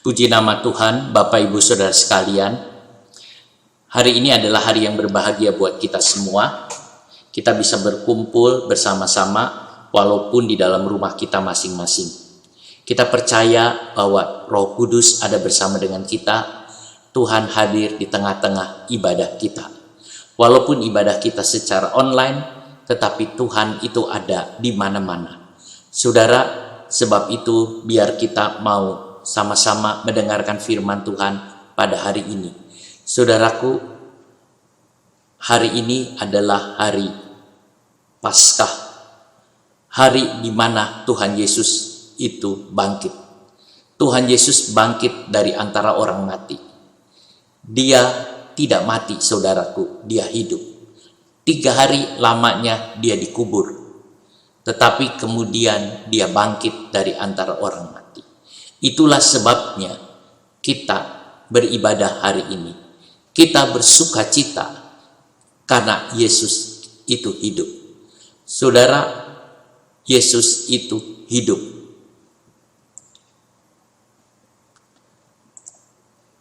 Puji nama Tuhan, Bapak Ibu Saudara sekalian. Hari ini adalah hari yang berbahagia buat kita semua. Kita bisa berkumpul bersama-sama walaupun di dalam rumah kita masing-masing. Kita percaya bahwa Roh Kudus ada bersama dengan kita. Tuhan hadir di tengah-tengah ibadah kita. Walaupun ibadah kita secara online, tetapi Tuhan itu ada di mana-mana. Saudara, sebab itu biar kita mau sama-sama mendengarkan firman Tuhan pada hari ini. Saudaraku, hari ini adalah hari Paskah. Hari di mana Tuhan Yesus itu bangkit. Tuhan Yesus bangkit dari antara orang mati. Dia tidak mati, saudaraku, dia hidup. 3 hari lamanya dia dikubur. Tetapi kemudian dia bangkit dari antara orang mati. Itulah sebabnya kita beribadah hari ini. Kita bersuka cita karena Yesus itu hidup. Saudara, Yesus itu hidup.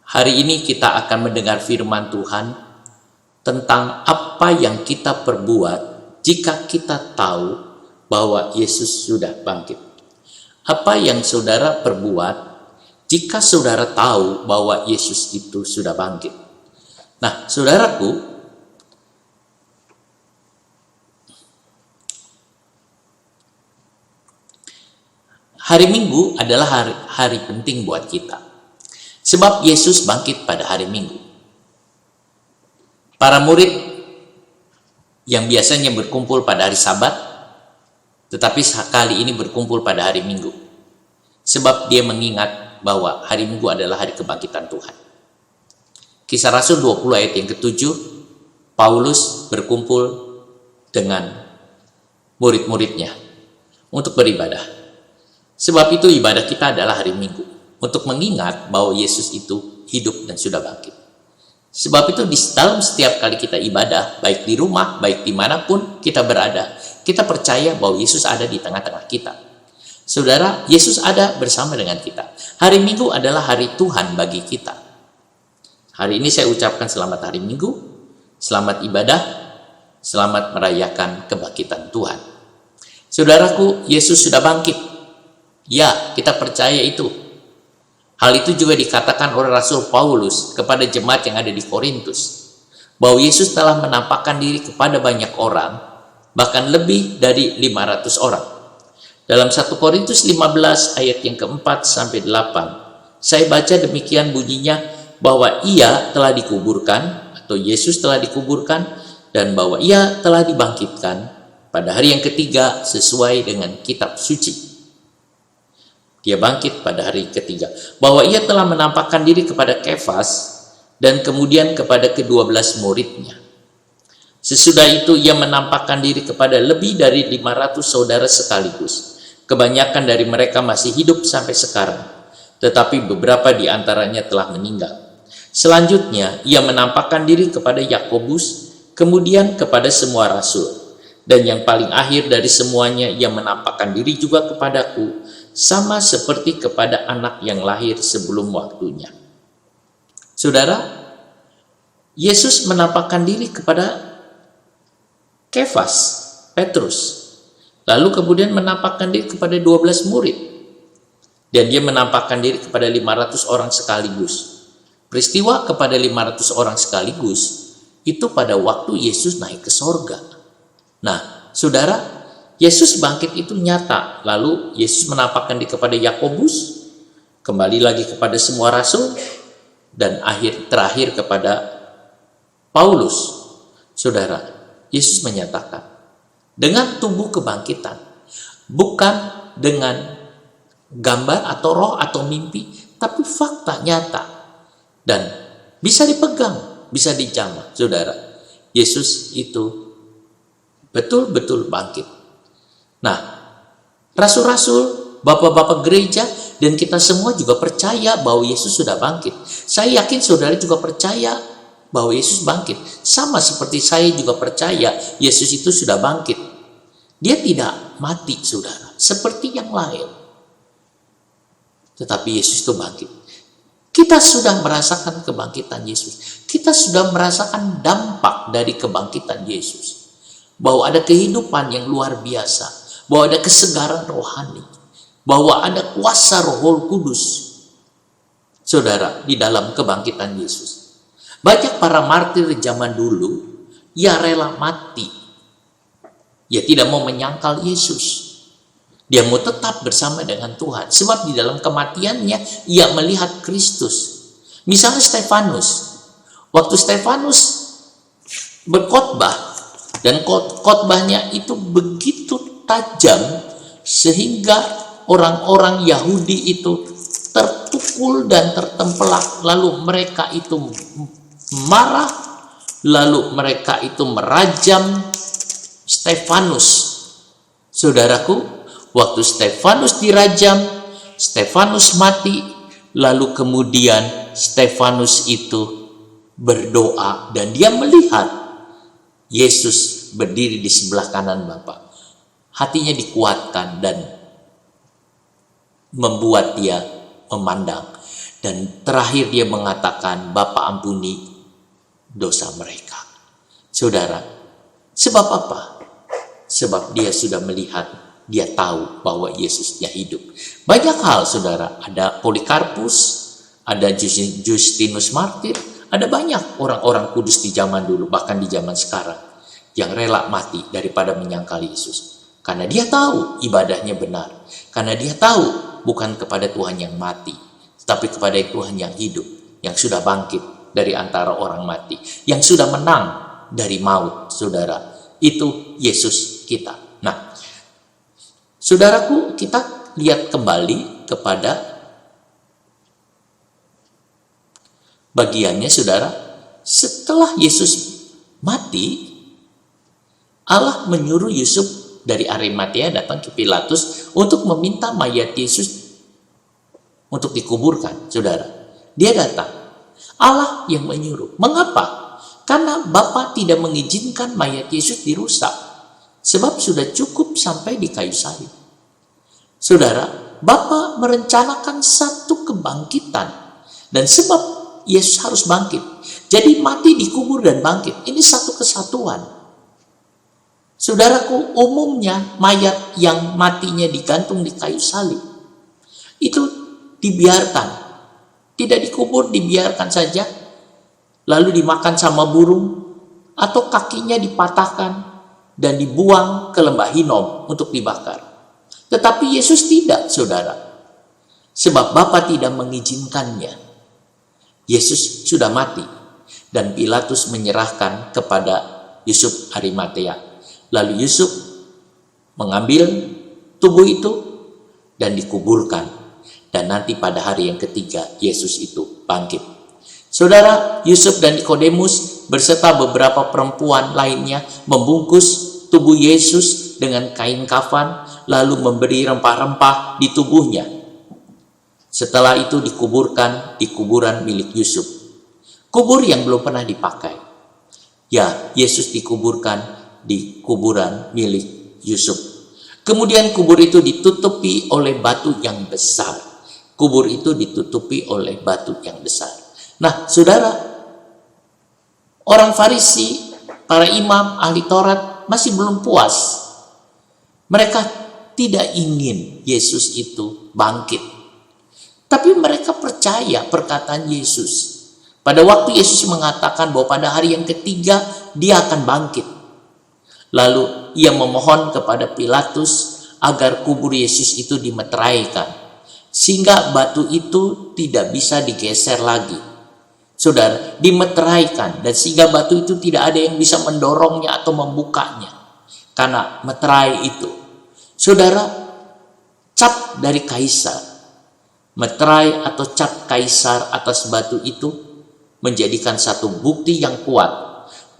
Hari ini kita akan mendengar firman Tuhan tentang apa yang kita perbuat jika kita tahu bahwa Yesus sudah bangkit. Apa yang saudara perbuat jika saudara tahu bahwa Yesus itu sudah bangkit? Nah, saudaraku, hari Minggu adalah hari penting buat kita. Sebab Yesus bangkit pada hari Minggu. Para murid yang biasanya berkumpul pada hari Sabat, tetapi kali ini berkumpul pada hari Minggu. Sebab dia mengingat bahwa hari Minggu adalah hari kebangkitan Tuhan. Kisah Rasul 20 ayat yang ke-7, Paulus berkumpul dengan murid-muridnya untuk beribadah. Sebab itu ibadah kita adalah hari Minggu. Untuk mengingat bahwa Yesus itu hidup dan sudah bangkit. Sebab itu di dalam setiap kali kita ibadah, baik di rumah, baik dimanapun kita berada, kita percaya bahwa Yesus ada di tengah-tengah kita. Saudara, Yesus ada bersama dengan kita. Hari Minggu adalah hari Tuhan bagi kita. Hari ini saya ucapkan selamat hari Minggu, selamat ibadah, selamat merayakan kebangkitan Tuhan. Saudaraku, Yesus sudah bangkit. Ya, kita percaya itu. Hal itu juga dikatakan oleh Rasul Paulus kepada jemaat yang ada di Korintus. Bahwa Yesus telah menampakkan diri kepada banyak orang, bahkan lebih dari 500 orang. Dalam 1 Korintus 15 ayat yang ke-4 sampai 8, saya baca demikian bunyinya, bahwa ia telah dikuburkan, atau Yesus telah dikuburkan, dan bahwa ia telah dibangkitkan pada hari yang ketiga sesuai dengan kitab suci. Dia bangkit pada hari ketiga. Bahwa ia telah menampakkan diri kepada Kefas dan kemudian kepada ke-12 muridnya. Sesudah itu ia menampakkan diri kepada lebih dari 500 saudara sekaligus. Kebanyakan dari mereka masih hidup sampai sekarang, tetapi beberapa di antaranya telah meninggal. Selanjutnya ia menampakkan diri kepada Yakobus, kemudian kepada semua rasul. Dan yang paling akhir dari semuanya ia menampakkan diri juga kepadaku, sama seperti kepada anak yang lahir sebelum waktunya. Saudara, Yesus menampakkan diri kepada Kefas, Petrus, lalu kemudian menampakkan diri kepada 12 murid, dan dia menampakkan diri kepada 500 orang sekaligus. Peristiwa kepada 500 orang sekaligus itu pada waktu Yesus naik ke sorga. Nah, saudara, Yesus bangkit itu nyata. Lalu Yesus menampakkan diri kepada Yakobus, kembali lagi kepada semua rasul, dan terakhir kepada Paulus. Saudara, Yesus menyatakan dengan tubuh kebangkitan, bukan dengan gambar atau roh atau mimpi, tapi fakta nyata dan bisa dipegang, bisa dijamah. Saudara, Yesus itu betul-betul bangkit. Nah, rasul-rasul, bapak-bapak gereja, dan kita semua juga percaya bahwa Yesus sudah bangkit. Saya yakin saudara juga percaya bahwa Yesus bangkit. Sama seperti saya juga percaya Yesus itu sudah bangkit. Dia tidak mati, saudara, seperti yang lain. Tetapi Yesus itu bangkit. Kita sudah merasakan kebangkitan Yesus. Kita sudah merasakan dampak dari kebangkitan Yesus. Bahwa ada kehidupan yang luar biasa. Bahwa ada kesegaran rohani. Bahwa ada kuasa Roh Kudus. Saudara, di dalam kebangkitan Yesus. Banyak para martir zaman dulu, ia rela mati. Ia tidak mau menyangkal Yesus. Dia mau tetap bersama dengan Tuhan. Sebab di dalam kematiannya, ia melihat Kristus. Misalnya Stefanus. Waktu Stefanus berkhotbah, dan khotbahnya itu begitu tajam, sehingga orang-orang Yahudi itu terpukul dan tertempelak. Lalu mereka itu marah, lalu mereka itu merajam Stefanus. Saudaraku, waktu Stefanus dirajam, Stefanus mati, lalu kemudian Stefanus itu berdoa dan dia melihat Yesus berdiri di sebelah kanan Bapa. Hatinya dikuatkan dan membuat dia memandang. Dan terakhir dia mengatakan, Bapa ampuni dosa mereka. Saudara, sebab apa? Sebab dia sudah melihat, dia tahu bahwa Yesusnya hidup. Banyak hal, saudara. Ada Polikarpus, ada Justinus Martir, ada banyak orang-orang kudus di zaman dulu, bahkan di zaman sekarang, yang rela mati daripada menyangkal Yesus. Karena dia tahu ibadahnya benar. Karena dia tahu bukan kepada Tuhan yang mati, tetapi kepada Tuhan yang hidup, yang sudah bangkit dari antara orang mati, yang sudah menang dari maut, saudara. Itu Yesus kita. Nah, saudaraku, kita lihat kembali kepada bagiannya, saudara. Setelah Yesus mati, Allah menyuruh Yusuf dari Arimatea datang ke Pilatus untuk meminta mayat Yesus untuk dikuburkan, saudara. Dia datang. Allah yang menyuruh. Mengapa? Karena Bapa tidak mengizinkan mayat Yesus dirusak. Sebab sudah cukup sampai di kayu salib. Saudara, Bapa merencanakan satu kebangkitan. Dan sebab Yesus harus bangkit. Jadi mati, dikubur, dan bangkit. Ini satu kesatuan. Saudaraku, umumnya mayat yang matinya digantung di kayu salib, itu dibiarkan. Tidak dikubur, dibiarkan saja. Lalu dimakan sama burung. Atau kakinya dipatahkan dan dibuang ke lembah Hinom untuk dibakar. Tetapi Yesus tidak, saudara. Sebab Bapa tidak mengizinkannya. Yesus sudah mati. Dan Pilatus menyerahkan kepada Yusuf Arimatea. Lalu Yusuf mengambil tubuh itu dan dikuburkan. Dan nanti pada hari yang ketiga, Yesus itu bangkit. Saudara, Yusuf dan Nikodemus berserta beberapa perempuan lainnya membungkus tubuh Yesus dengan kain kafan, lalu memberi rempah-rempah di tubuhnya. Setelah itu dikuburkan di kuburan milik Yusuf. Kubur yang belum pernah dipakai. Ya, Yesus dikuburkan di kuburan milik Yusuf. Kemudian kubur itu ditutupi oleh batu yang besar. Kubur itu ditutupi oleh batu yang besar. Nah, saudara, orang Farisi, para imam, ahli Taurat masih belum puas. Mereka tidak ingin Yesus itu bangkit. Tapi mereka percaya perkataan Yesus. Pada waktu Yesus mengatakan bahwa pada hari yang ketiga dia akan bangkit. Lalu ia memohon kepada Pilatus agar kubur Yesus itu dimeteraikan. Sehingga batu itu tidak bisa digeser lagi. Saudara, dimeteraikan, dan sehingga batu itu tidak ada yang bisa mendorongnya atau membukanya. Karena meterai itu. Saudara, cap dari kaisar, meterai atau cap kaisar atas batu itu menjadikan satu bukti yang kuat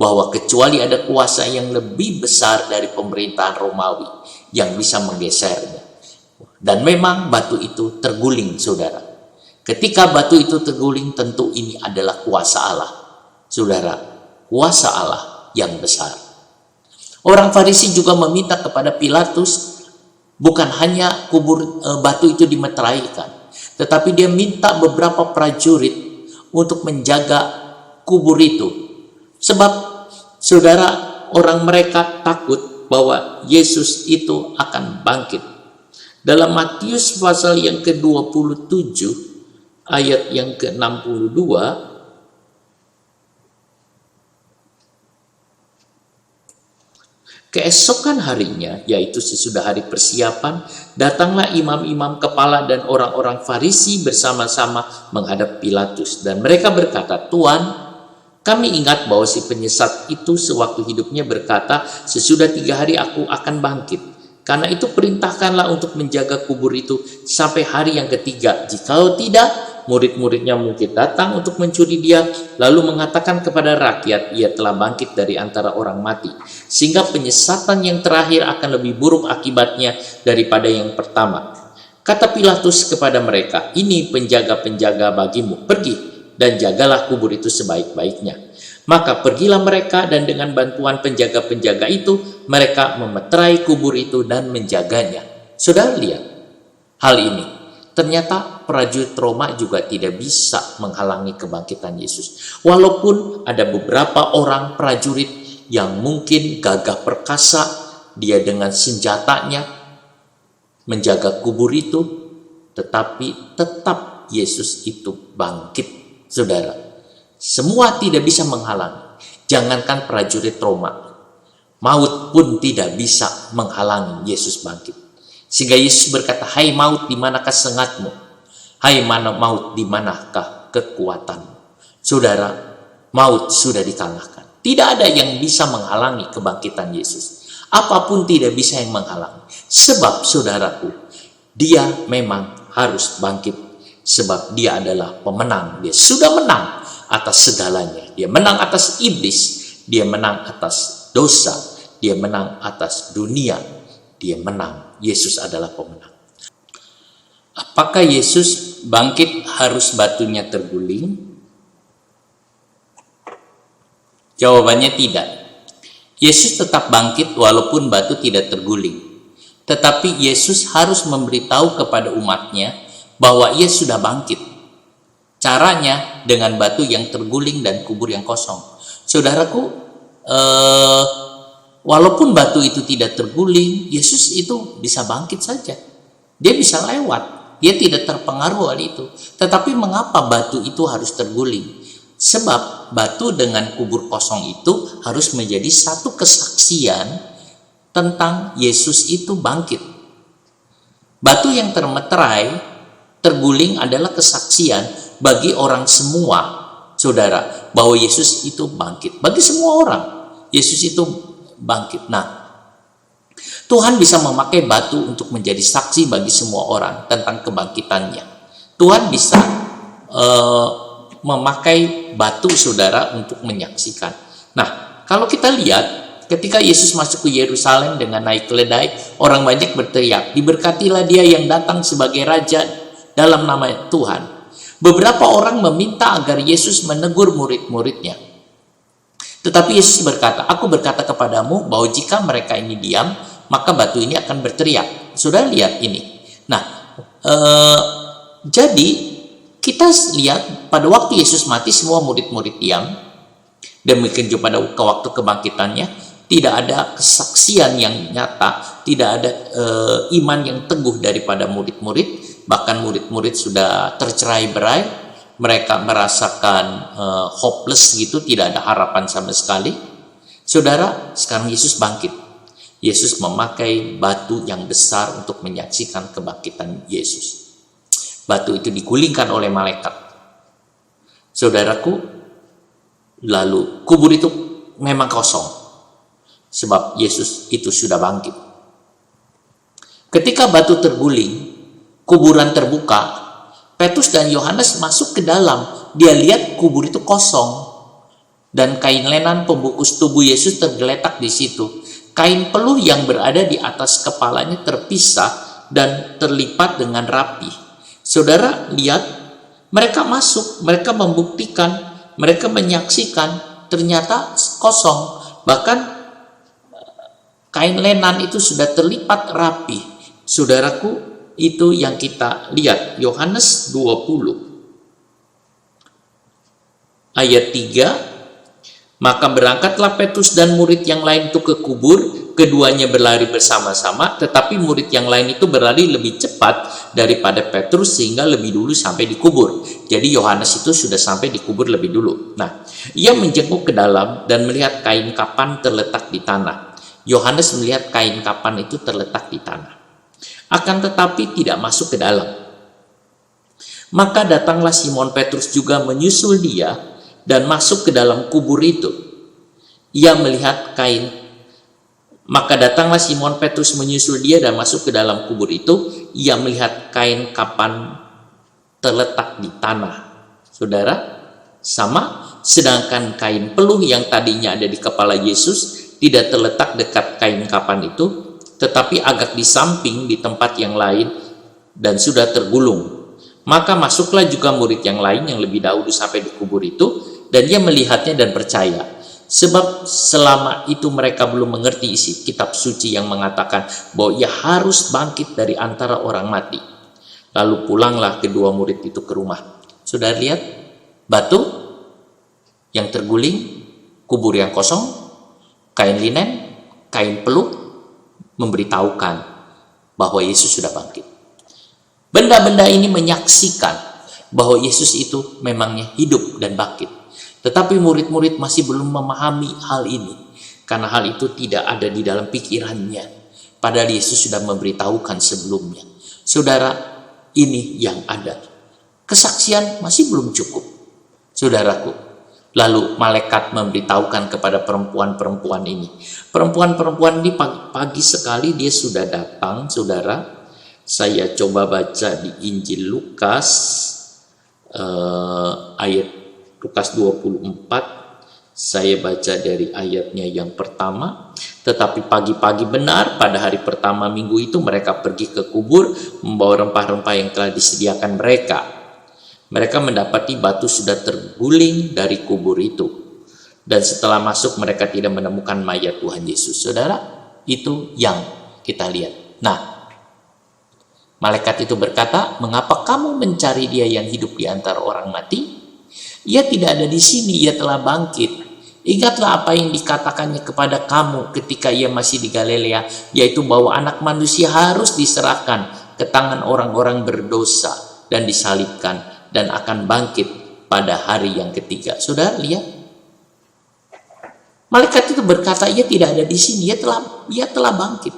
bahwa kecuali ada kuasa yang lebih besar dari pemerintahan Romawi yang bisa menggesernya. Dan memang batu itu terguling, saudara. Ketika batu itu terguling, tentu ini adalah kuasa Allah. Saudara, kuasa Allah yang besar. Orang Farisi juga meminta kepada Pilatus bukan hanya kubur batu itu dimeteraikan, Tetapi dia minta beberapa prajurit untuk menjaga kubur itu. Sebab saudara, orang mereka takut bahwa Yesus itu akan bangkit. Dalam Matius pasal yang ke-27 ayat yang ke-62, keesokan harinya, yaitu sesudah hari persiapan, datanglah imam-imam kepala dan orang-orang Farisi bersama-sama menghadap Pilatus. Dan mereka berkata, "Tuan, kami ingat bahwa si penyesat itu sewaktu hidupnya berkata, sesudah 3 hari aku akan bangkit. Karena itu perintahkanlah untuk menjaga kubur itu sampai hari yang ketiga. Jikalau tidak, murid-muridnya mungkin datang untuk mencuri dia, lalu mengatakan kepada rakyat, ia telah bangkit dari antara orang mati. Sehingga penyesatan yang terakhir akan lebih buruk akibatnya daripada yang pertama." Kata Pilatus kepada mereka, "Ini penjaga-penjaga bagimu, pergi dan jagalah kubur itu sebaik-baiknya." Maka pergilah mereka, dan dengan bantuan penjaga-penjaga itu, mereka memeterai kubur itu dan menjaganya. Saudara lihat hal ini. Ternyata prajurit Roma juga tidak bisa menghalangi kebangkitan Yesus. Walaupun ada beberapa orang prajurit yang mungkin gagah perkasa, dia dengan senjatanya menjaga kubur itu, tetapi tetap Yesus itu bangkit, saudara. Semua tidak bisa menghalangi. Jangankan prajurit Roma, maut pun tidak bisa menghalangi Yesus bangkit. Sehingga Yesus berkata, "Hai maut, di manakah sengatmu? Hai maut, di manakah kekuatanmu?" Saudara, maut sudah dikalahkan. Tidak ada yang bisa menghalangi kebangkitan Yesus. Apapun tidak bisa yang menghalangi. Sebab saudaraku, dia memang harus bangkit. Sebab dia adalah pemenang. Dia sudah menang atas segalanya. Dia menang atas iblis, dia menang atas dosa, dia menang atas dunia, dia menang. Yesus adalah pemenang. Apakah Yesus bangkit harus batunya terguling? Jawabannya tidak. Yesus tetap bangkit walaupun batu tidak terguling. Tetapi Yesus harus memberitahu kepada umatnya bahwa ia sudah bangkit. Caranya dengan batu yang terguling dan kubur yang kosong. Saudaraku, walaupun batu itu tidak terguling, Yesus itu bisa bangkit saja. Dia bisa lewat, dia tidak terpengaruh hal itu. Tetapi mengapa batu itu harus terguling? Sebab batu dengan kubur kosong itu harus menjadi satu kesaksian tentang Yesus itu bangkit. Batu yang termeterai, terguling adalah kesaksian bagi orang semua, saudara, bahwa Yesus itu bangkit. Bagi semua orang, Yesus itu bangkit. Nah, Tuhan bisa memakai batu untuk menjadi saksi bagi semua orang tentang kebangkitannya. Tuhan bisa memakai batu, saudara, untuk menyaksikan. Nah, kalau kita lihat, ketika Yesus masuk ke Yerusalem dengan naik keledai, orang banyak berteriak, "Diberkatilah dia yang datang sebagai raja dalam nama Tuhan." Beberapa orang meminta agar Yesus menegur murid-muridnya. Tetapi Yesus berkata, "Aku berkata kepadamu bahwa jika mereka ini diam, maka batu ini akan berteriak." Sudah lihat ini. Nah, jadi kita lihat pada waktu Yesus mati, semua murid-murid diam. Demikian juga pada waktu kebangkitannya, tidak ada kesaksian yang nyata, tidak ada iman yang teguh daripada murid-murid. Bahkan murid-murid sudah tercerai-berai, mereka merasakan hopeless gitu, tidak ada harapan sama sekali. Saudara, sekarang Yesus bangkit. Yesus memakai batu yang besar untuk menyaksikan kebangkitan Yesus. Batu itu digulingkan oleh malaikat. Saudaraku, lalu kubur itu memang kosong. Sebab Yesus itu sudah bangkit. Ketika batu terguling, kuburan terbuka, Petrus dan Yohanes masuk ke dalam. Dia lihat kubur itu kosong. Dan kain lenan pembungkus tubuh Yesus tergeletak di situ. Kain peluh yang berada di atas kepalanya terpisah dan terlipat dengan rapi. Saudara lihat, mereka masuk, mereka membuktikan, mereka menyaksikan, ternyata kosong. Bahkan kain lenan itu sudah terlipat rapi. Saudaraku, itu yang kita lihat. Yohanes 20 ayat 3, maka berangkatlah Petrus dan murid yang lain itu ke kubur, keduanya berlari bersama-sama, tetapi murid yang lain itu berlari lebih cepat daripada Petrus sehingga lebih dulu sampai di kubur. Jadi Yohanes itu sudah sampai di kubur lebih dulu. Nah, ia menjenguk ke dalam dan melihat kain kapan terletak di tanah. Yohanes melihat kain kapan itu terletak di tanah, akan tetapi tidak masuk ke dalam. Maka datanglah Simon Petrus juga menyusul dia dan masuk ke dalam kubur itu. Ia melihat kain. Maka datanglah Simon Petrus menyusul dia dan masuk ke dalam kubur itu. Ia melihat kain kapan terletak di tanah. Saudara, sama. Sedangkan kain peluh yang tadinya ada di kepala Yesus tidak terletak dekat kain kapan itu, tetapi agak di samping di tempat yang lain dan sudah tergulung. Maka masuklah juga murid yang lain yang lebih dahulu sampai di kubur itu, dan ia melihatnya dan percaya. Sebab selama itu mereka belum mengerti isi kitab suci yang mengatakan bahwa ia harus bangkit dari antara orang mati. Lalu pulanglah kedua murid itu ke rumah. Sudah lihat batu yang terguling, kubur yang kosong, kain linen, kain peluh memberitahukan bahwa Yesus sudah bangkit. Benda-benda ini menyaksikan bahwa Yesus itu memangnya hidup dan bangkit. Tetapi murid-murid masih belum memahami hal ini, karena hal itu tidak ada di dalam pikirannya. Padahal Yesus sudah memberitahukan sebelumnya. Saudara, ini yang ada. Kesaksian masih belum cukup, saudaraku. Lalu malaikat memberitahukan kepada perempuan-perempuan ini. Perempuan-perempuan ini pagi sekali dia sudah datang, saudara. Saya coba baca di Injil Lukas, ayat Lukas 24, saya baca dari ayatnya yang pertama. Tetapi pagi-pagi benar pada hari pertama minggu itu mereka pergi ke kubur membawa rempah-rempah yang telah disediakan mereka. Mereka mendapati batu sudah terguling dari kubur itu. Dan setelah masuk mereka tidak menemukan mayat Tuhan Yesus. Saudara, itu yang kita lihat. Nah, malaikat itu berkata, "Mengapa kamu mencari dia yang hidup di antara orang mati? Ia tidak ada di sini, ia telah bangkit. Ingatlah apa yang dikatakannya kepada kamu ketika ia masih di Galilea, yaitu bahwa anak manusia harus diserahkan ke tangan orang-orang berdosa dan disalibkan dan akan bangkit pada hari yang ketiga." Saudara lihat, malaikat itu berkata, ia tidak ada di sini, ia telah bangkit.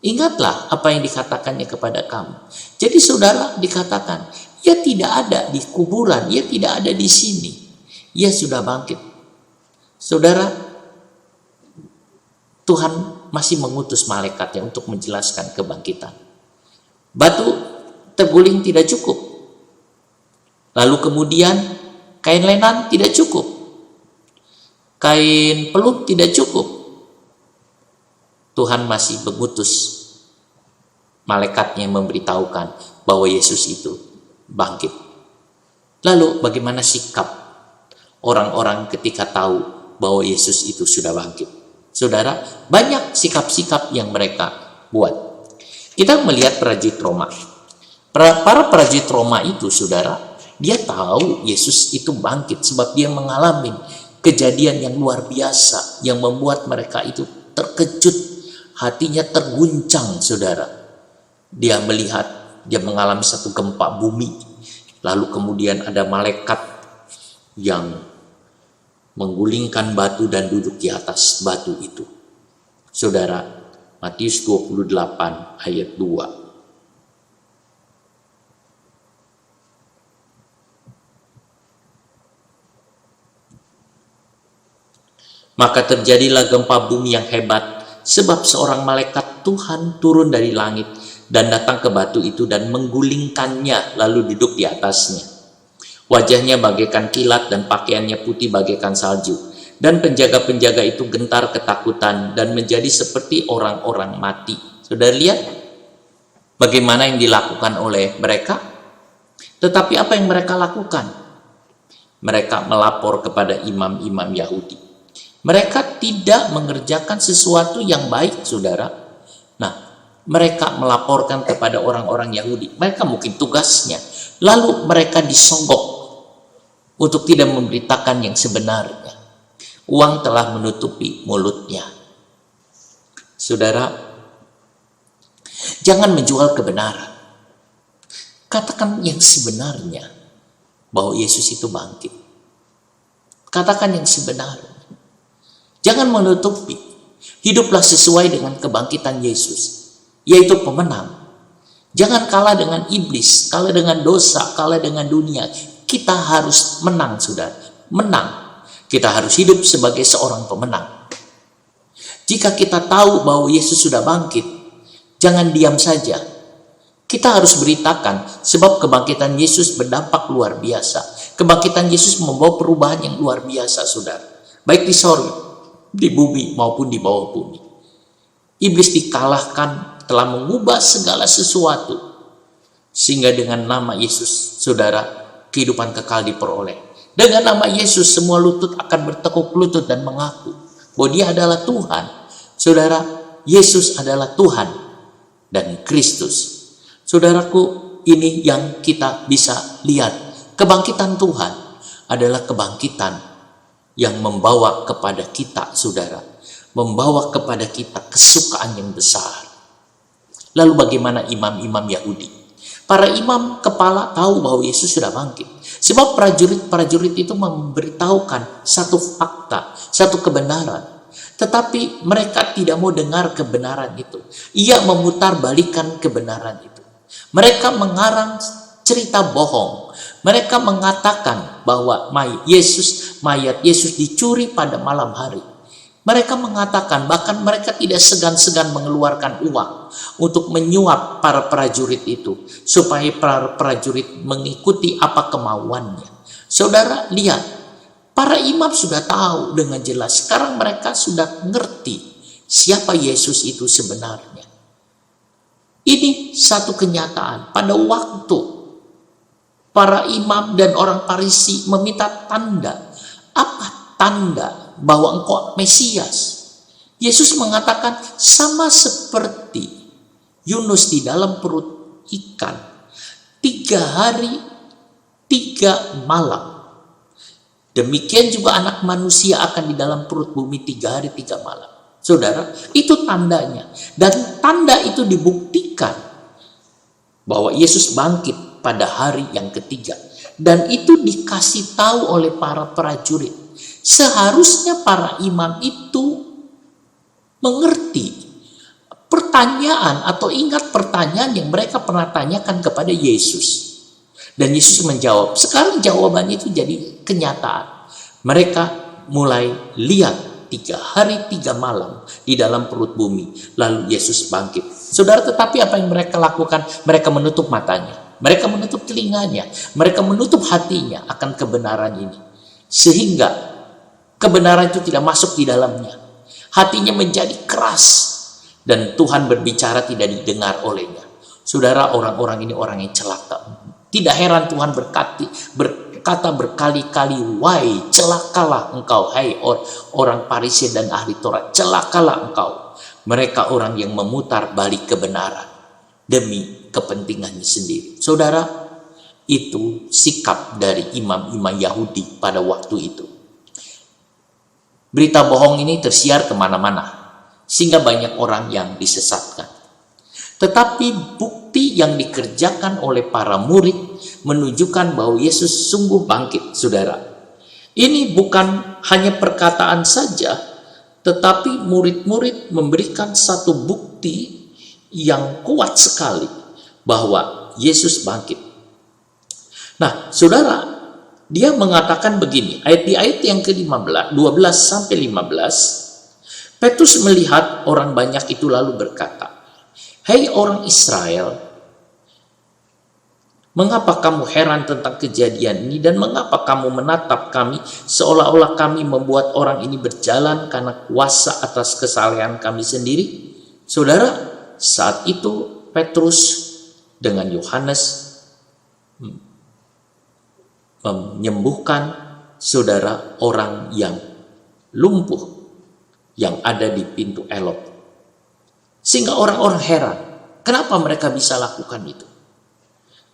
Ingatlah apa yang dikatakannya kepada kamu. Jadi saudara, dikatakan, ia tidak ada di kuburan, ia tidak ada di sini. Ia sudah bangkit. Saudara, Tuhan masih mengutus malaikatnya untuk menjelaskan kebangkitan. Batu terguling tidak cukup. Lalu kemudian kain lenan tidak cukup. Kain peluh tidak cukup. Tuhan masih mengutus malaikatnya memberitahukan bahwa Yesus itu bangkit. Lalu bagaimana sikap orang-orang ketika tahu bahwa Yesus itu sudah bangkit? Saudara, banyak sikap-sikap yang mereka buat. Kita melihat prajurit Roma. Para prajurit Roma itu, saudara, dia tahu Yesus itu bangkit sebab dia mengalami kejadian yang luar biasa yang membuat mereka itu terkejut, hatinya terguncang, saudara. Dia melihat, dia mengalami satu gempa bumi. Lalu kemudian ada malaikat yang menggulingkan batu dan duduk di atas batu itu. Saudara, Matius 28 ayat 2. Maka terjadilah gempa bumi yang hebat, sebab seorang malaikat Tuhan turun dari langit dan datang ke batu itu dan menggulingkannya, lalu duduk di atasnya. Wajahnya bagaikan kilat dan pakaiannya putih bagaikan salju. Dan penjaga-penjaga itu gentar ketakutan dan menjadi seperti orang-orang mati. Sudah lihat bagaimana yang dilakukan oleh mereka? Tetapi apa yang mereka lakukan? Mereka melapor kepada imam-imam Yahudi. Mereka tidak mengerjakan sesuatu yang baik, saudara. Nah, mereka melaporkan kepada orang-orang Yahudi. Mereka mungkin tugasnya. Lalu mereka disogok untuk tidak memberitakan yang sebenarnya. Uang telah menutupi mulutnya. Saudara, jangan menjual kebenaran. Katakan yang sebenarnya, bahwa Yesus itu bangkit. Katakan yang sebenarnya. Jangan menutupi. Hiduplah sesuai dengan kebangkitan Yesus, yaitu pemenang. Jangan kalah dengan iblis, kalah dengan dosa, kalah dengan dunia. Kita harus menang, saudara. Menang. Kita harus hidup sebagai seorang pemenang. Jika kita tahu bahwa Yesus sudah bangkit, jangan diam saja. Kita harus beritakan, sebab kebangkitan Yesus berdampak luar biasa. Kebangkitan Yesus membawa perubahan yang luar biasa, saudara. Baik di sorga, di bumi maupun di bawah bumi. Iblis dikalahkan, telah mengubah segala sesuatu. Sehingga dengan nama Yesus, saudara, kehidupan kekal diperoleh. Dengan nama Yesus, semua lutut akan bertekuk lutut dan mengaku bahwa Dia adalah Tuhan. Saudara, Yesus adalah Tuhan dan Kristus. Saudaraku, ini yang kita bisa lihat. Kebangkitan Tuhan adalah kebangkitan yang membawa kepada kita, saudara, membawa kepada kita kesukaan yang besar. Lalu bagaimana imam-imam Yahudi? Para imam kepala tahu bahwa Yesus sudah bangkit. Sebab prajurit-prajurit itu memberitahukan satu fakta, satu kebenaran. Tetapi mereka tidak mau dengar kebenaran itu. Ia memutarbalikkan kebenaran itu. Mereka mengarang cerita bohong. Mereka mengatakan bahwa mayat Yesus dicuri pada malam hari. Mereka mengatakan, bahkan mereka tidak segan-segan mengeluarkan uang untuk menyuap para prajurit itu, supaya para prajurit mengikuti apa kemauannya. Saudara, lihat, para imam sudah tahu dengan jelas. Sekarang mereka sudah ngerti siapa Yesus itu sebenarnya. Ini satu kenyataan. Pada waktu para imam dan orang Farisi meminta tanda. Apa tanda bahwa engkau Mesias? Yesus mengatakan, sama seperti Yunus di dalam perut ikan 3 hari 3 malam, demikian juga anak manusia akan di dalam perut bumi 3 hari 3 malam. Saudara, itu tandanya. Dan tanda itu dibuktikan bahwa Yesus bangkit pada hari yang ketiga. Dan itu dikasih tahu oleh para prajurit. Seharusnya para imam itu mengerti pertanyaan atau ingat pertanyaan yang mereka pernah tanyakan kepada Yesus. Dan Yesus menjawab. Sekarang jawabannya itu jadi kenyataan. Mereka mulai lihat 3 hari 3 malam di dalam perut bumi. Lalu Yesus bangkit. Saudara, tetapi apa yang mereka lakukan? Mereka menutup matanya. Mereka menutup telinganya. Mereka menutup hatinya akan kebenaran ini. Sehingga kebenaran itu tidak masuk di dalamnya. Hatinya menjadi keras. Dan Tuhan berbicara tidak didengar olehnya. Saudara, orang-orang ini orang yang celaka. Tidak heran Tuhan berkata berkali-kali, wahai celakalah engkau, hai orang Farisi dan ahli Taurat, celakalah engkau. Mereka orang yang memutar balik kebenaran demi kepentingannya sendiri. Saudara, itu sikap dari imam-imam Yahudi pada waktu itu. Berita bohong ini tersiar kemana-mana, sehingga banyak orang yang disesatkan. Tetapi bukti yang dikerjakan oleh para murid menunjukkan bahwa Yesus sungguh bangkit, saudara. Ini bukan hanya perkataan saja, tetapi murid-murid memberikan satu bukti yang kuat sekali bahwa Yesus bangkit. Nah, saudara, dia mengatakan begini, di ayat yang ke-15, 12 sampai 15, Petrus melihat orang banyak itu lalu berkata, "Hai orang Israel, mengapa kamu heran tentang kejadian ini dan mengapa kamu menatap kami seolah-olah kami membuat orang ini berjalan karena kuasa atas kesalehan kami sendiri?" Saudara, saat itu Petrus dengan Yohanes menyembuhkan saudara orang yang lumpuh yang ada di pintu Elot. Sehingga orang-orang heran. Kenapa mereka bisa lakukan itu?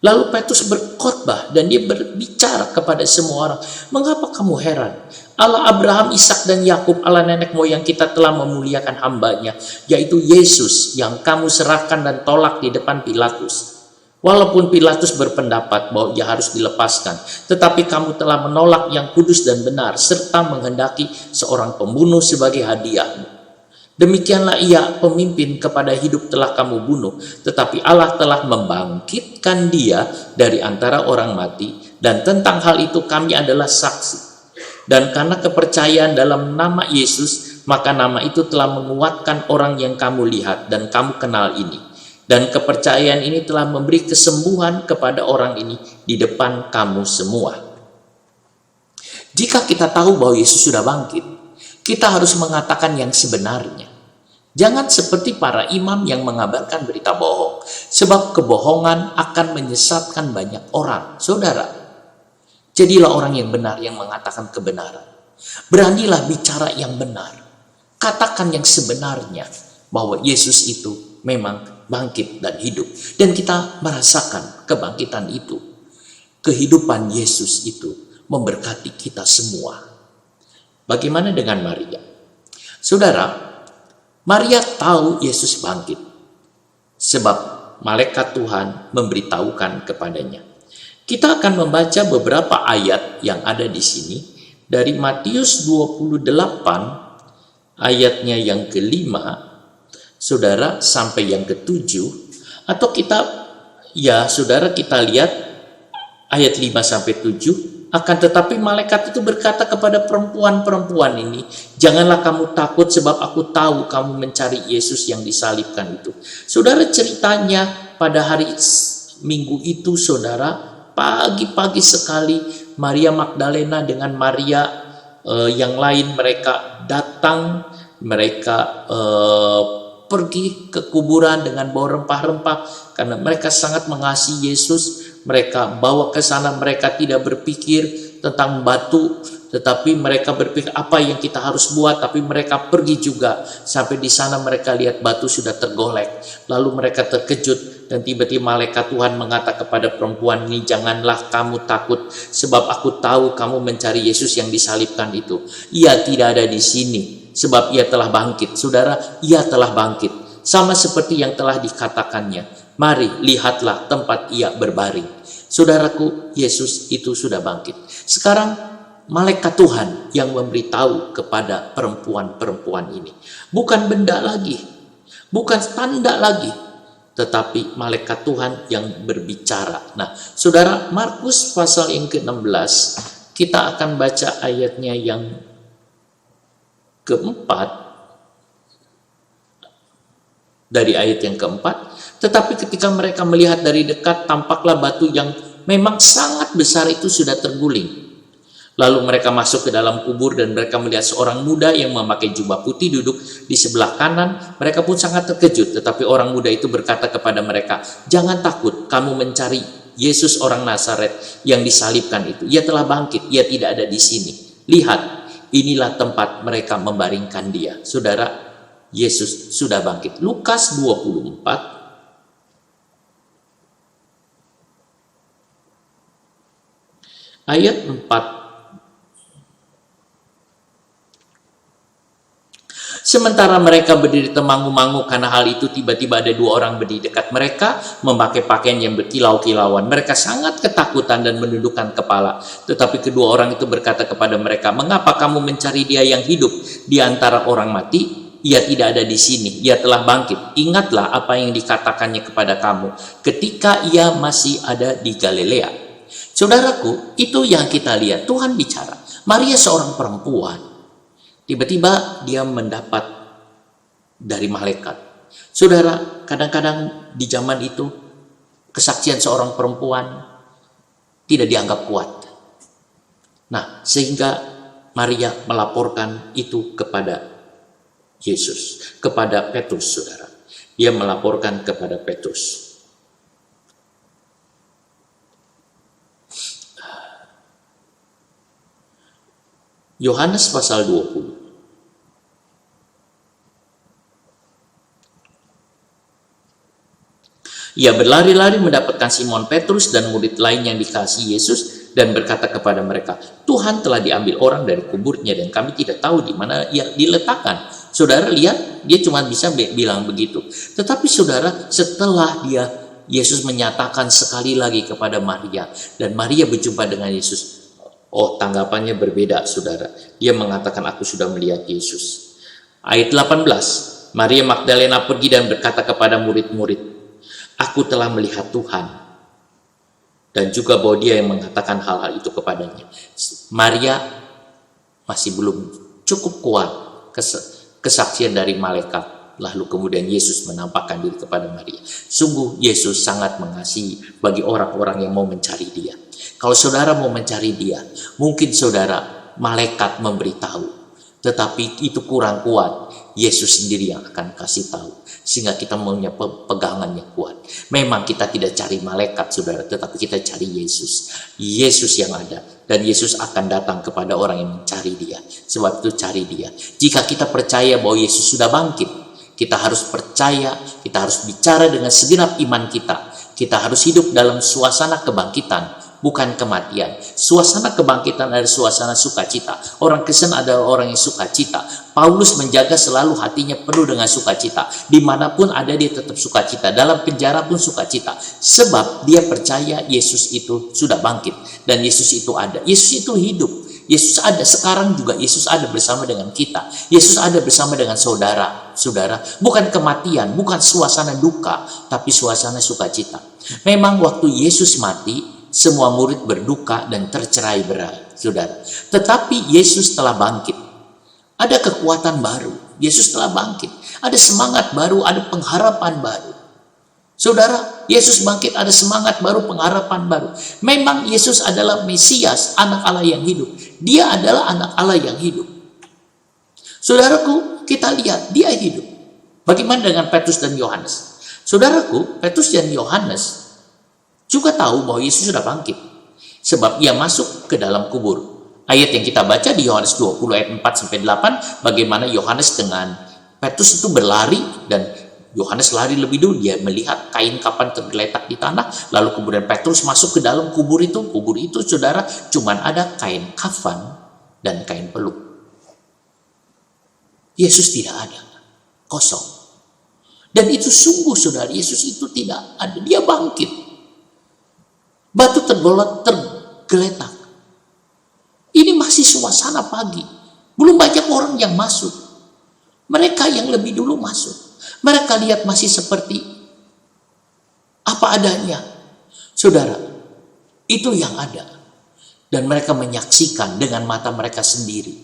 Lalu Petrus berkhotbah dan dia berbicara kepada semua orang. Mengapa kamu heran? Allah Abraham, Ishak dan Yakub, Allah nenek moyang kita telah memuliakan hambanya, yaitu Yesus yang kamu serahkan dan tolak di depan Pilatus. Walaupun Pilatus berpendapat bahwa ia harus dilepaskan, tetapi kamu telah menolak yang kudus dan benar, serta menghendaki seorang pembunuh sebagai hadiahmu. Demikianlah ia, pemimpin kepada hidup telah kamu bunuh, tetapi Allah telah membangkitkan dia dari antara orang mati, dan tentang hal itu kami adalah saksi. Dan karena kepercayaan dalam nama Yesus, maka nama itu telah menguatkan orang yang kamu lihat dan kamu kenal ini. Dan kepercayaan ini telah memberi kesembuhan kepada orang ini di depan kamu semua. Jika kita tahu bahwa Yesus sudah bangkit, kita harus mengatakan yang sebenarnya. Jangan seperti para imam yang mengabarkan berita bohong, sebab kebohongan akan menyesatkan banyak orang. Saudara, jadilah orang yang benar yang mengatakan kebenaran. Beranilah bicara yang benar. Katakan yang sebenarnya, bahwa Yesus itu memang bangkit dan hidup. Dan kita merasakan kebangkitan itu. Kehidupan Yesus itu memberkati kita semua. Bagaimana dengan Maria? Saudara, Maria tahu Yesus bangkit, sebab malaikat Tuhan memberitahukan kepadanya. Kita akan membaca beberapa ayat yang ada di sini, dari Matius 28, ayatnya yang kelima, saudara, sampai yang ketujuh, atau saudara, kita lihat ayat 5 sampai 7, akan tetapi malaikat itu berkata kepada perempuan-perempuan ini, janganlah kamu takut sebab aku tahu kamu mencari Yesus yang disalibkan itu. Saudara, ceritanya pada hari Minggu itu, saudara, pagi-pagi sekali Maria Magdalena dengan Maria yang lain, mereka datang, mereka pergi ke kuburan dengan bawa rempah-rempah karena mereka sangat mengasihi Yesus. Mereka bawa ke sana, mereka tidak berpikir tentang batu, tetapi mereka berpikir apa yang kita harus buat. Tapi mereka pergi juga, sampai di sana mereka lihat batu sudah tergolek. Lalu mereka terkejut, dan tiba-tiba malaikat Tuhan mengatakan kepada perempuan ini, janganlah kamu takut, sebab aku tahu kamu mencari Yesus yang disalibkan itu. Ia tidak ada di sini, sebab ia telah bangkit. Saudara, ia telah bangkit, sama seperti yang telah dikatakannya. Mari, lihatlah tempat ia berbaring. Saudaraku, Yesus itu sudah bangkit. Sekarang malaikat Tuhan yang memberitahu kepada perempuan-perempuan ini. Bukan benda lagi, bukan tanda lagi, tetapi malaikat Tuhan yang berbicara. Nah, saudara, Markus pasal yang ke-16, kita akan baca ayatnya yang keempat. Dari ayat yang keempat, tetapi ketika mereka melihat dari dekat, tampaklah batu yang memang sangat besar itu sudah terguling. Lalu mereka masuk ke dalam kubur dan mereka melihat seorang muda yang memakai jubah putih duduk di sebelah kanan. Mereka pun sangat terkejut, tetapi orang muda itu berkata kepada mereka, jangan takut, kamu mencari Yesus orang Nazaret yang disalibkan itu. Ia telah bangkit, ia tidak ada di sini. Lihat, inilah tempat mereka membaringkan dia. Saudara, Yesus sudah bangkit. Lukas 24 ayat 4. Sementara mereka berdiri temangu-mangu karena hal itu, tiba-tiba ada dua orang berdiri dekat mereka, memakai pakaian yang berkilau-kilauan. Mereka sangat ketakutan dan menundukkan kepala. Tetapi kedua orang itu berkata kepada mereka, mengapa kamu mencari dia yang hidup di antara orang mati? Ia tidak ada di sini, ia telah bangkit. Ingatlah apa yang dikatakannya kepada kamu ketika ia masih ada di Galilea. Saudaraku, itu yang kita lihat. Tuhan bicara. Maria seorang perempuan. Tiba-tiba dia mendapat dari malaikat. Saudara, kadang-kadang di zaman itu kesaksian seorang perempuan tidak dianggap kuat. Nah, sehingga Maria melaporkan itu kepada Yesus, kepada Petrus, saudara. Dia melaporkan kepada Petrus. Yohanes pasal 20. Ia berlari-lari mendapatkan Simon Petrus dan murid lain yang dikasihi Yesus dan berkata kepada mereka, Tuhan telah diambil orang dari kuburnya dan kami tidak tahu di mana ia diletakkan. Saudara lihat, dia cuma bisa bilang begitu. Tetapi saudara, setelah Yesus menyatakan sekali lagi kepada Maria dan Maria berjumpa dengan Yesus, oh, tanggapannya berbeda, saudara. Dia mengatakan, aku sudah melihat Yesus. Ayat 18, Maria Magdalena pergi dan berkata kepada murid-murid, aku telah melihat Tuhan. Dan juga bahwa dia yang mengatakan hal-hal itu kepadanya. Maria masih belum cukup kuat kesaksian dari malaikat. Lalu kemudian Yesus menampakkan diri kepada Maria. Sungguh Yesus sangat mengasihi bagi orang-orang yang mau mencari dia. Kalau saudara mau mencari dia, mungkin saudara malaikat memberitahu. Tetapi itu kurang kuat. Yesus sendiri yang akan kasih tahu. Sehingga kita punya pegangan yang kuat. Memang kita tidak cari malaikat, saudara. Tetapi kita cari Yesus. Yesus yang ada. Dan Yesus akan datang kepada orang yang mencari dia. Sebab itu cari dia. Jika kita percaya bahwa Yesus sudah bangkit, kita harus percaya, kita harus bicara dengan segenap iman kita. Kita harus hidup dalam suasana kebangkitan, bukan kematian. Suasana kebangkitan adalah suasana sukacita. Orang Kristen adalah orang yang sukacita. Paulus menjaga selalu hatinya penuh dengan sukacita. Dimanapun ada dia tetap sukacita. Dalam penjara pun sukacita. Sebab dia percaya Yesus itu sudah bangkit. Dan Yesus itu ada. Yesus itu hidup. Yesus ada. Sekarang juga Yesus ada bersama dengan kita. Yesus ada bersama dengan saudara. Saudara, bukan kematian, bukan suasana duka, tapi suasana sukacita. Memang waktu Yesus mati, semua murid berduka dan tercerai berai, saudara. Tetapi Yesus telah bangkit. Ada kekuatan baru. Yesus telah bangkit. Ada semangat baru, ada pengharapan baru. Saudara, Yesus bangkit, ada semangat baru, pengharapan baru. Memang Yesus adalah Mesias, anak Allah yang hidup. Dia adalah anak Allah yang hidup. Saudaraku, kita lihat, dia hidup. Bagaimana dengan Petrus dan Yohanes? Saudaraku, Petrus dan Yohanes juga tahu bahwa Yesus sudah bangkit. Sebab ia masuk ke dalam kubur. Ayat yang kita baca di Yohanes 20 ayat 4-8, bagaimana Yohanes dengan Petrus itu berlari, dan Yohanes lari lebih dulu. Dia melihat kain kafan tergeletak di tanah, lalu kemudian Petrus masuk ke dalam kubur itu. Kubur itu, saudara, cuman ada kain kafan dan kain peluk. Yesus tidak ada, kosong. Dan itu sungguh, saudara, Yesus itu tidak ada. Dia bangkit. Batu tergeletak. Ini masih suasana pagi. Belum banyak orang yang masuk. Mereka yang lebih dulu masuk. Mereka lihat masih seperti apa adanya. Saudara, itu yang ada. Dan mereka menyaksikan dengan mata mereka sendiri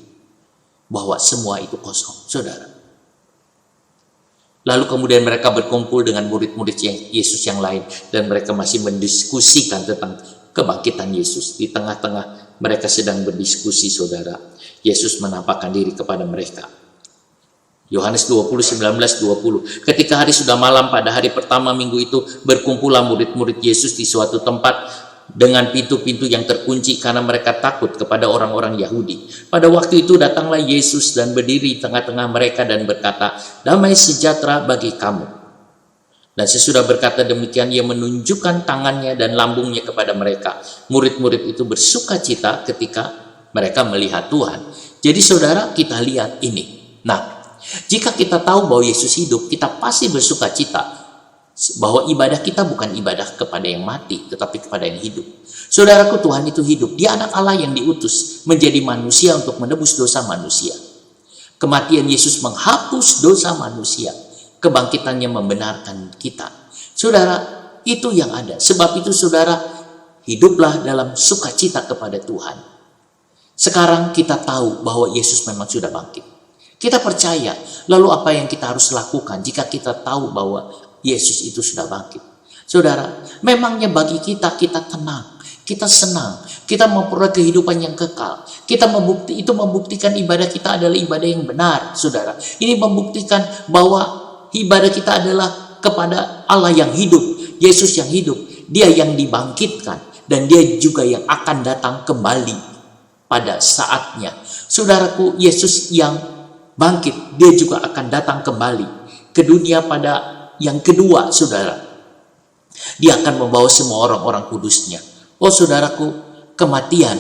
bahwa semua itu kosong, saudara. Lalu kemudian mereka berkumpul dengan murid-murid Yesus yang lain. Dan mereka masih mendiskusikan tentang kebangkitan Yesus. Di tengah-tengah mereka sedang berdiskusi, saudara, Yesus menampakkan diri kepada mereka. Yohanes 20, 19-20. Ketika hari sudah malam pada hari pertama minggu itu, berkumpullah murid-murid Yesus di suatu tempat dengan pintu-pintu yang terkunci karena mereka takut kepada orang-orang Yahudi. Pada waktu itu datanglah Yesus dan berdiri di tengah-tengah mereka dan berkata, damai sejahtera bagi kamu. Dan sesudah berkata demikian, ia menunjukkan tangannya dan lambungnya kepada mereka. Murid-murid itu bersuka cita ketika mereka melihat Tuhan. Jadi saudara, kita lihat ini. Nah, jika kita tahu bahwa Yesus hidup, kita pasti bersuka cita bahwa ibadah kita bukan ibadah kepada yang mati, tetapi kepada yang hidup. Saudaraku, Tuhan itu hidup. Dia anak Allah yang diutus menjadi manusia untuk menebus dosa manusia. Kematian Yesus menghapus dosa manusia. Kebangkitannya membenarkan kita. Saudara, itu yang ada. Sebab itu saudara, hiduplah dalam sukacita kepada Tuhan. Sekarang kita tahu bahwa Yesus memang sudah bangkit. Kita percaya. Lalu apa yang kita harus lakukan jika kita tahu bahwa Yesus itu sudah bangkit? Saudara, memangnya bagi kita, kita tenang, kita senang, kita memperoleh kehidupan yang kekal. Itu membuktikan ibadah kita adalah ibadah yang benar, saudara. Ini membuktikan bahwa ibadah kita adalah kepada Allah yang hidup, Yesus yang hidup. Dia yang dibangkitkan, dan dia juga yang akan datang kembali pada saatnya. Saudaraku, Yesus yang bangkit, dia juga akan datang kembali ke dunia pada yang kedua, saudara. Dia akan membawa semua orang-orang kudusnya. Oh saudaraku, kematian,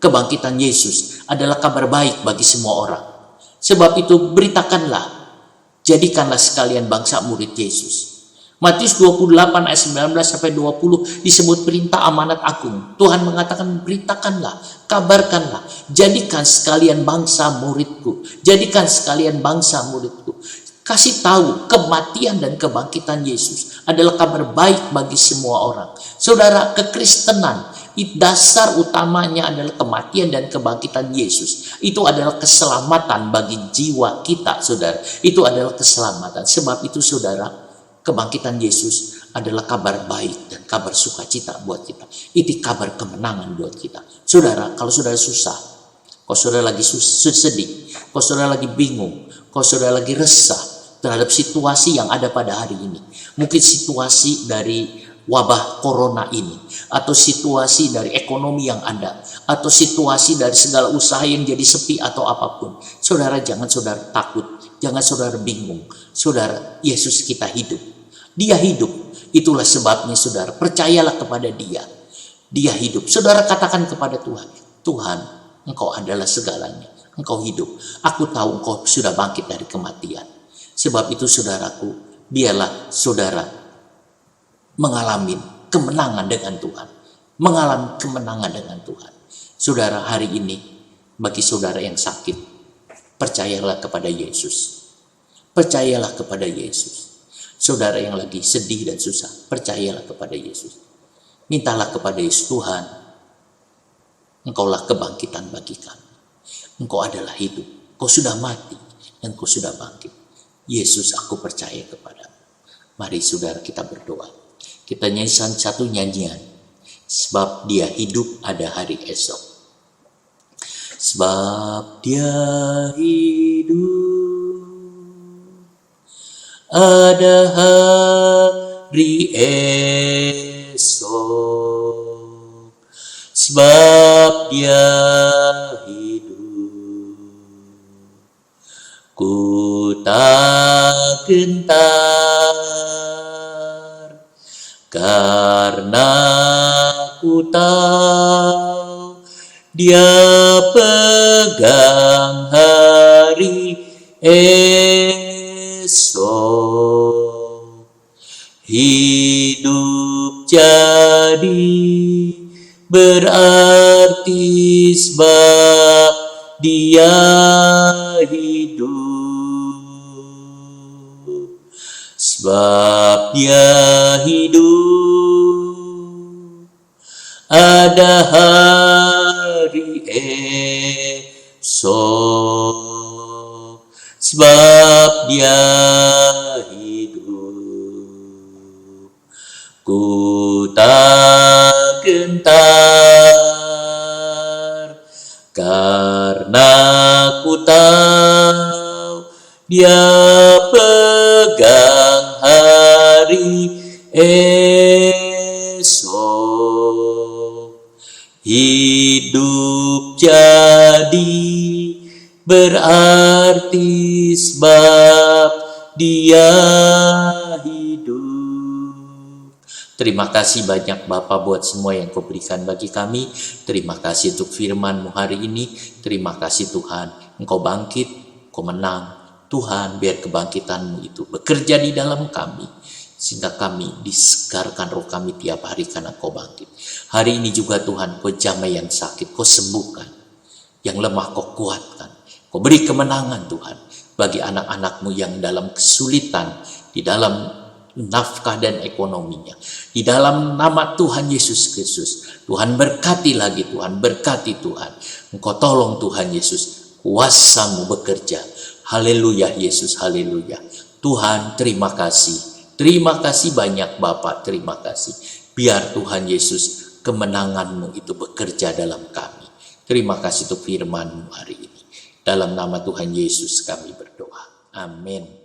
kebangkitan Yesus adalah kabar baik bagi semua orang. Sebab itu beritakanlah, jadikanlah sekalian bangsa murid Yesus. Matius 28 ayat 19 sampai 20 disebut perintah amanat agung. Tuhan mengatakan beritakanlah, kabarkanlah, jadikan sekalian bangsa muridku. Jadikan sekalian bangsa muridku. Kasih tahu kematian dan kebangkitan Yesus adalah kabar baik bagi semua orang. Saudara, kekristenan dasar utamanya adalah kematian dan kebangkitan Yesus. Itu adalah keselamatan bagi jiwa kita, saudara. Itu adalah keselamatan. Sebab itu, saudara, kebangkitan Yesus adalah kabar baik dan kabar sukacita buat kita. Itu kabar kemenangan buat kita. Saudara, kalau saudara susah, kalau saudara lagi sedih, kalau saudara lagi bingung, kalau saudara lagi resah terhadap situasi yang ada pada hari ini, mungkin situasi dari wabah corona ini, atau situasi dari ekonomi yang ada, atau situasi dari segala usaha yang jadi sepi atau apapun, saudara jangan saudara takut, jangan saudara bingung. Saudara, Yesus kita hidup. Dia hidup. Itulah sebabnya saudara, percayalah kepada Dia. Dia hidup. Saudara katakan kepada Tuhan, Tuhan, Engkau adalah segalanya. Engkau hidup. Aku tahu Engkau sudah bangkit dari kematian. Sebab itu saudaraku, biarlah saudara mengalami kemenangan dengan Tuhan. Mengalami kemenangan dengan Tuhan. Saudara, hari ini bagi saudara yang sakit, percayalah kepada Yesus. Percayalah kepada Yesus. Saudara yang lagi sedih dan susah, percayalah kepada Yesus. Mintalah kepada Yesus, Tuhan, Engkaulah kebangkitan bagi kami. Engkau adalah hidup. Kau sudah mati dan Kau sudah bangkit. Yesus, aku percaya kepadamu. Mari saudara kita berdoa. Kita nyanyikan satu nyanyian. Sebab Dia hidup ada hari esok. Sebab Dia hidup ada hari esok. Sebab Dia hidup, ku tak gentar, karena ku tahu Dia pegang hari esok. Hidup jadi berarti sebab Dia hidup. Sebab Dia hidup ada hari esok. Sebab Dia hidup, ku tak gentar, karena ku tahu Dia pegang hari esok. Hidup jadi berarti sebab Dia hidup. Terima kasih banyak Bapa buat semua yang Kau berikan bagi kami. Terima kasih untuk firman-Mu hari ini. Terima kasih Tuhan, Engkau bangkit, Kau menang. Tuhan, biar kebangkitan-Mu itu bekerja di dalam kami, sehingga kami disegarkan roh kami tiap hari karena Kau bangkit. Hari ini juga Tuhan, Kau jamah yang sakit, Kau sembuhkan. Yang lemah Kau kuatkan. Kau beri kemenangan Tuhan bagi anak-anak-Mu yang dalam kesulitan, di dalam nafkah dan ekonominya. Di dalam nama Tuhan Yesus Kristus, Tuhan berkati lagi Tuhan, berkati Tuhan. Engkau tolong Tuhan Yesus, kuasa-Mu bekerja. Haleluya Yesus, haleluya. Tuhan terima kasih. Terima kasih banyak Bapa, terima kasih. Biar Tuhan Yesus kemenangan-Mu itu bekerja dalam kami. Terima kasih untuk firman-Mu hari ini. Dalam nama Tuhan Yesus kami berdoa. Amin.